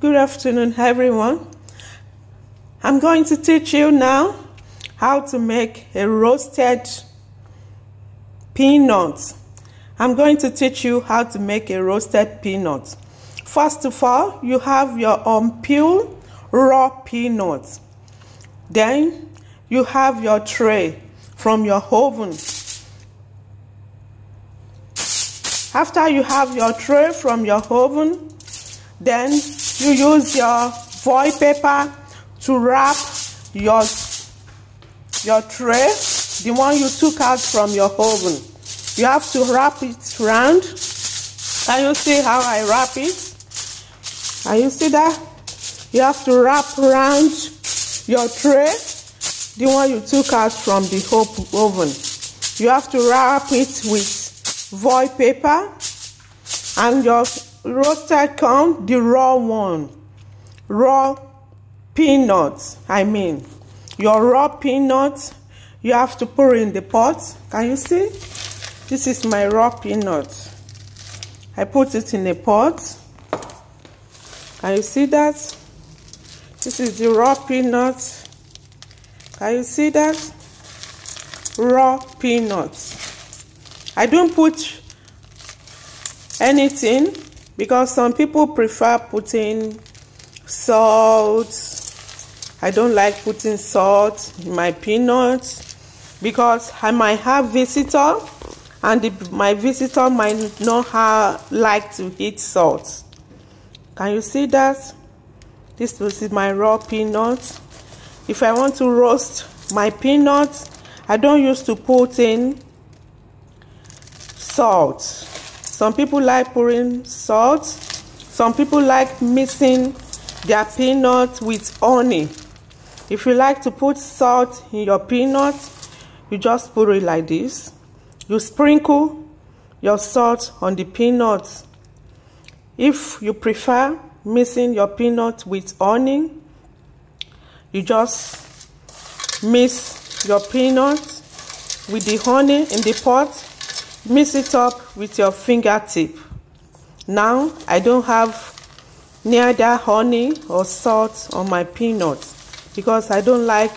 Good afternoon, everyone. I'm going to teach you now how to make a roasted peanut. I'm going to teach you how to make a roasted peanut. First of all, you have your unpeeled raw peanuts. Then you have your tray from your oven. After you have your tray from your oven, then you use your foil paper to wrap your tray, the one you took out from your oven. You have to wrap it round. Can you see how I wrap it? Can you see that? You have to wrap around your tray, the one you took out from the oven. You have to wrap it with foil paper, and your roasted corn, the raw one, raw peanuts, your raw peanuts, you have to put it in the pot. Can you see? This is my raw peanut. I put it in a pot. Can you see that? This is the raw peanut. Can you see that? Raw peanuts. I don't put anything because some people prefer putting salt. I don't like putting salt in my peanuts because I might have visitor, and my visitor might not like to eat salt. Can you see that? This is my raw peanut. If I want to roast my peanuts, I don't used to put in salt. Some people like putting salt. Some people like mixing their peanuts with honey. If you like to put salt in your peanuts, you just put it like this. You sprinkle your salt on the peanuts. If you prefer mixing your peanuts with honey, you just mix your peanuts with the honey in the pot. Mix it up with your fingertip. Now, I don't have neither honey or salt on my peanuts because I don't like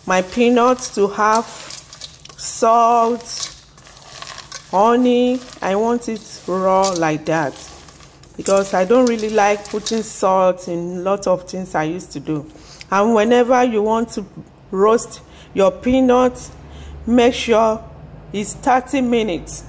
my peanuts to have salt, honey. I want it raw like that because I don't really like putting salt in a lot of things I used to do. And whenever you want to roast your peanuts, make sure it's 30 minutes.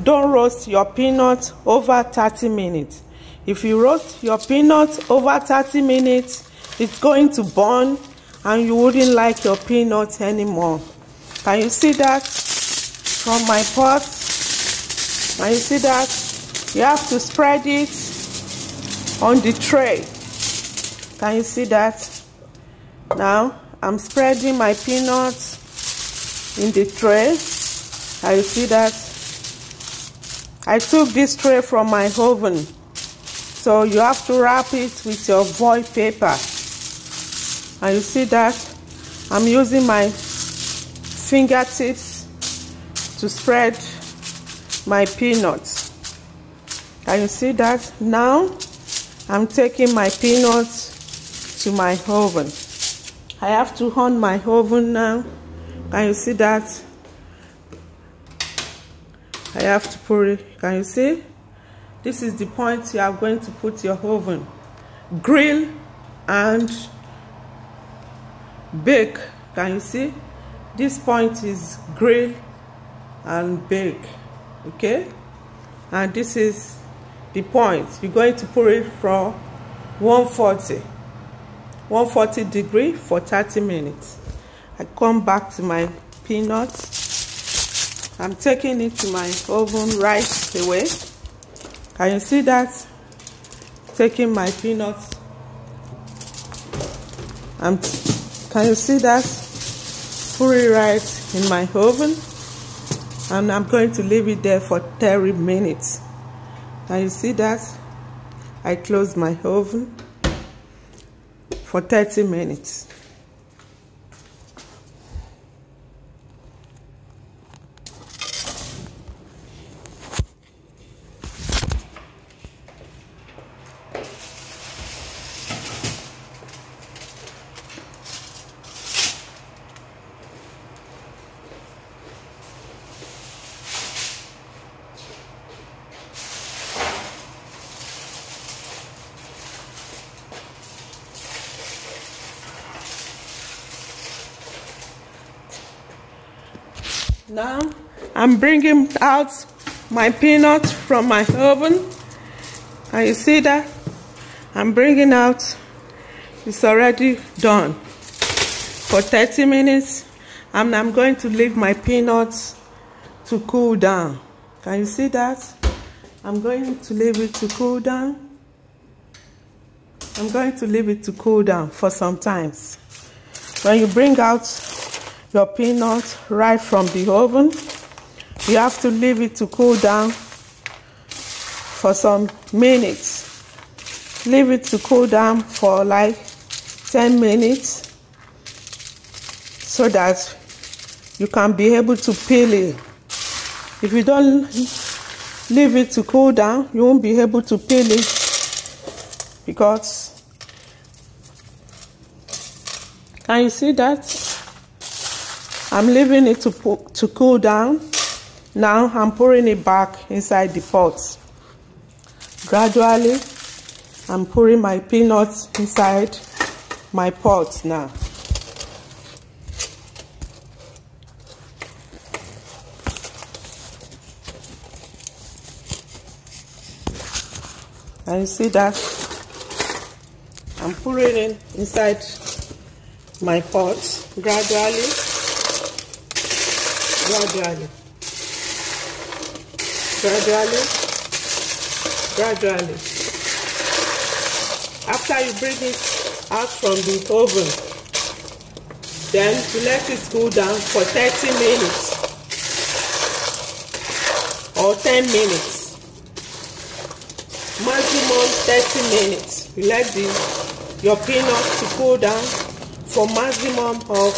Don't roast your peanuts over 30 minutes. If you roast your peanuts over 30 minutes, it's going to burn and you wouldn't like your peanuts anymore. Can you see that from my pot? Can you see that? You have to spread it on the tray. Can you see that? Now, I'm spreading my peanuts in the tray. Can you see that? I took this tray from my oven. So you have to wrap it with your foil paper. And you see that? I'm using my fingertips to spread my peanuts. Can you see that? Now, I'm taking my peanuts to my oven. I have to on my oven now. Can you see that? I have to put it. Can you see? This is the point you are going to put your oven. Grill and bake. Can you see? This point is grill and bake. Okay? And this is the point. You're going to put it from 140 degree for 30 minutes. I come back to my peanuts. I'm taking it to my oven right away. Can you see that? Taking my peanuts. Can you see that? Put it right in my oven. And I'm going to leave it there for 30 minutes. Can you see that? I close my oven for 30 minutes. Now I'm bringing out my peanuts from my oven. And you see that? I'm bringing out, it's already done for 30 minutes. And I'm going to leave my peanuts to cool down. Can you see that? I'm going to leave it to cool down. I'm going to leave it to cool down for some time. When you bring out your peanuts right from the oven, you have to leave it to cool down for some minutes. Leave it to cool down for like 10 minutes so that you can be able to peel it. If you don't leave it to cool down, you won't be able to peel it, because can you see that? I'm leaving it to cool down. Now I'm pouring it back inside the pot. Gradually, I'm pouring my peanuts inside my pot now. And you see that? I'm pouring it inside my pot gradually. After you bring it out from the oven, then you let it cool down for 30 minutes or 10 minutes. Maximum 30 minutes. You let your peanuts to cool down for maximum of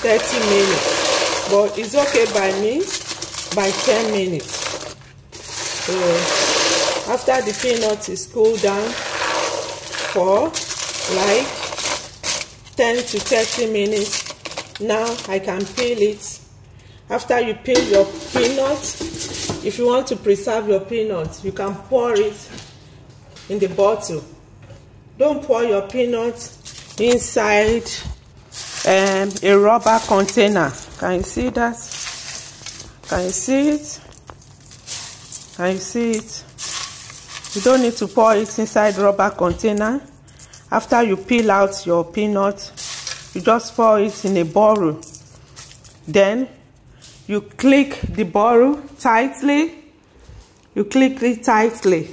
30 minutes. But it's okay by me by 10 minutes. So after the peanut is cooled down for like 10 to 30 minutes, now I can peel it. After you peel your peanuts, if you want to preserve your peanuts, you can pour it in the bottle. Don't pour your peanuts inside a rubber container. Can you see that? Can you see it? Can you see it? You don't need to pour it inside rubber container. After you peel out your peanut, you just pour it in a bowl. Then you click the bowl tightly. You click it tightly.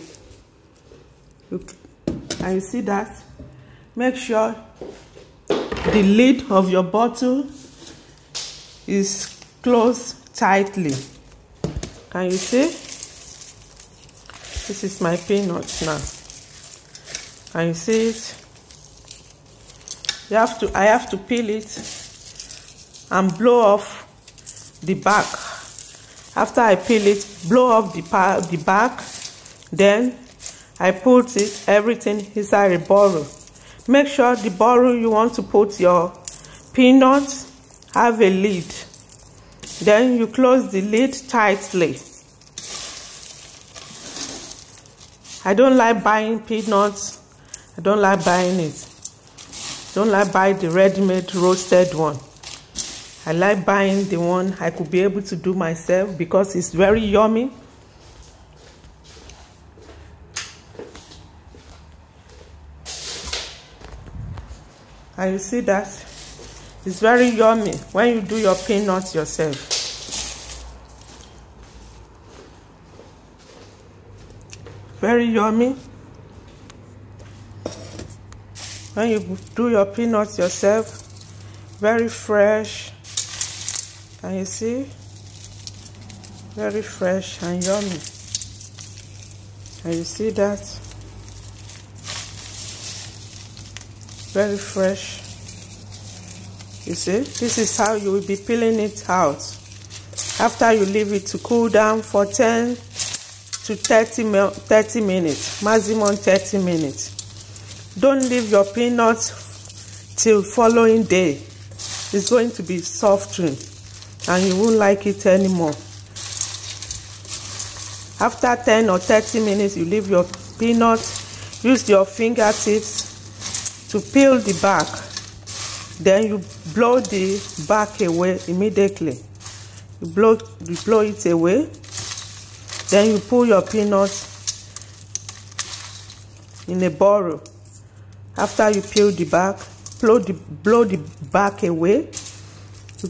Can you see that? Make sure the lid of your bottle is closed tightly. Can you see? This is my peanuts now. Can you see it? I have to peel it and blow off the back. After I peel it, blow off the back, then I put everything inside a bowl. Make sure the bowl you want to put your peanuts have a lid. Then you close the lid tightly. I don't like buying peanuts. I don't like buying it. Don't like buying the ready-made roasted one. I like buying the one I could be able to do myself because it's very yummy. And you see that? It's very yummy when you do your peanuts yourself. Very yummy when you do your peanuts yourself. Very fresh. Can you see? Very fresh and yummy. Can you see that? Very fresh. You see? This is how you will be peeling it out. After you leave it to cool down for 10 to 30 minutes. Maximum 30 minutes. Don't leave your peanuts till following day. It's going to be softened and you won't like it anymore. After 10 or 30 minutes, you leave your peanuts. Use your fingertips to peel the back. Then you blow the back away immediately. you blow it away. Then you pull your peanuts in a bowl. After you peel the back, blow the back away.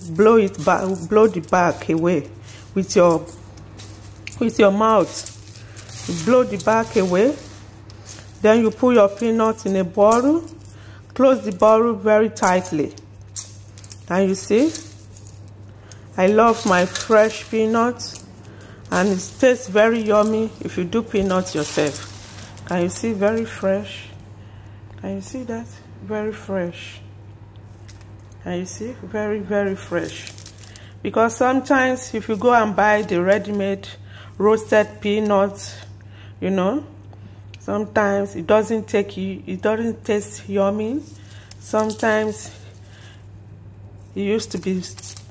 Blow the back away with your mouth. You blow the back away. Then you put your peanuts in a bowl. Close the bowl very tightly. And you see, I love my fresh peanuts, and it tastes very yummy if you do peanuts yourself. Can you see? Very fresh. Can you see that? Very fresh. Can you see? Very, very fresh. Because sometimes if you go and buy the ready-made roasted peanuts, you know, sometimes it doesn't taste yummy. Sometimes it used to be,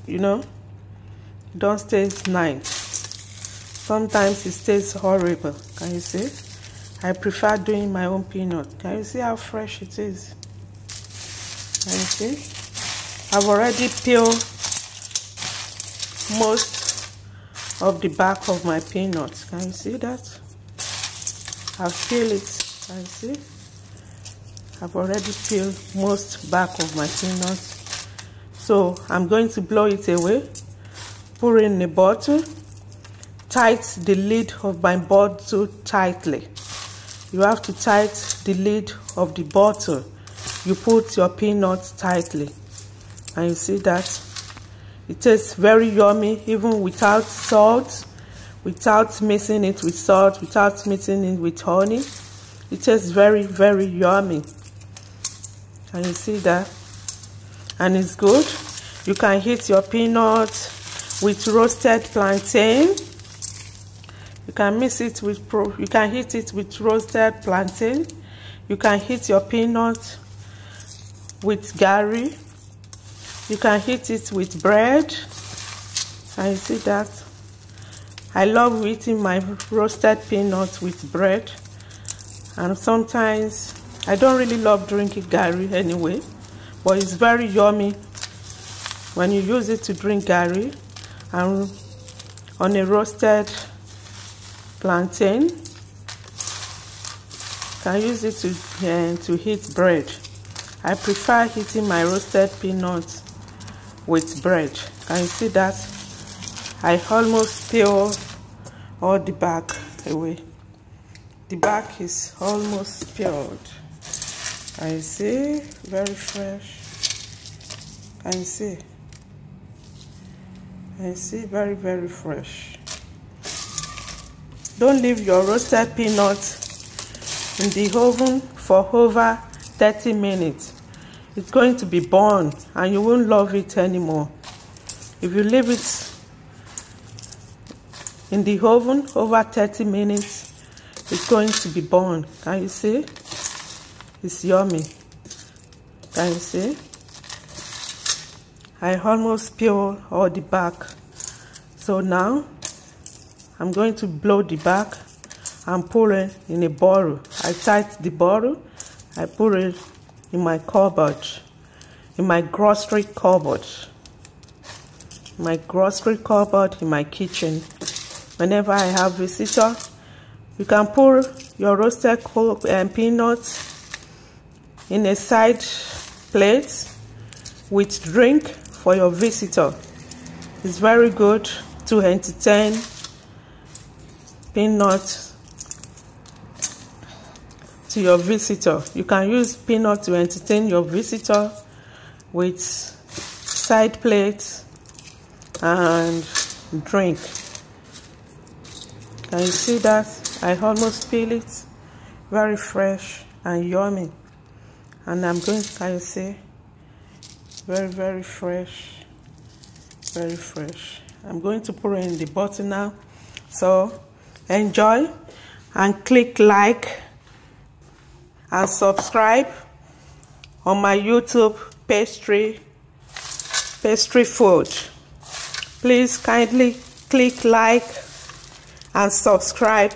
you know, it don't taste nice. Sometimes it tastes horrible. Can you see? I prefer doing my own peanut. Can you see how fresh it is? Can you see? I've already peeled most of the back of my peanuts. Can you see that? I've peeled it. Can you see? I've already peeled most back of my peanuts. So I'm going to blow it away. Put it in a bottle. Tight the lid of my bottle tightly. You have to tight the lid of the bottle. You put your peanuts tightly. And you see that? It tastes very yummy even without salt, without mixing it with salt, without mixing it with honey. It tastes very, very yummy. Can you see that? And it's good. You can hit your peanuts with roasted plantain. You can mix it with you can hit it with roasted plantain. You can hit your peanut with gari. You can hit it with bread. Can you see that? I love eating my roasted peanuts with bread. And sometimes I don't really love drinking gari anyway, but it's very yummy when you use it to drink gari and on a roasted plantain. You can use it to heat bread. I prefer eating my roasted peanuts with bread. Can you see that? I almost peel all the back away. The back is almost peeled. Can you see? Very fresh. Can you see? Can you see? Very, very fresh. Don't leave your roasted peanuts in the oven for over 30 minutes. It's going to be burned and you won't love it anymore. If you leave it in the oven over 30 minutes, it's going to be burned. Can you see? It's yummy. Can you see? I almost peeled all the back. So now I'm going to blow the back and put it in a bottle. I tight the bottle. I put it in my cupboard, in my grocery cupboard. My grocery cupboard in my kitchen. Whenever I have visitor, you can put your roasted peanuts in a side plate with drink for your visitor. It's very good to entertain peanuts to your visitor. You can use peanut to entertain your visitor with side plates and drink. Can you see that? I almost peel it. Very fresh and yummy. And I'm going to, can you see? Very, very fresh. Very fresh. I'm going to put it in the bottle now. So enjoy and click like and subscribe on my YouTube pastry food. Please kindly click like and subscribe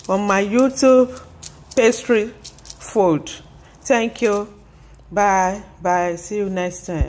on my YouTube pastry food. Thank you. Bye. Bye. See you next time.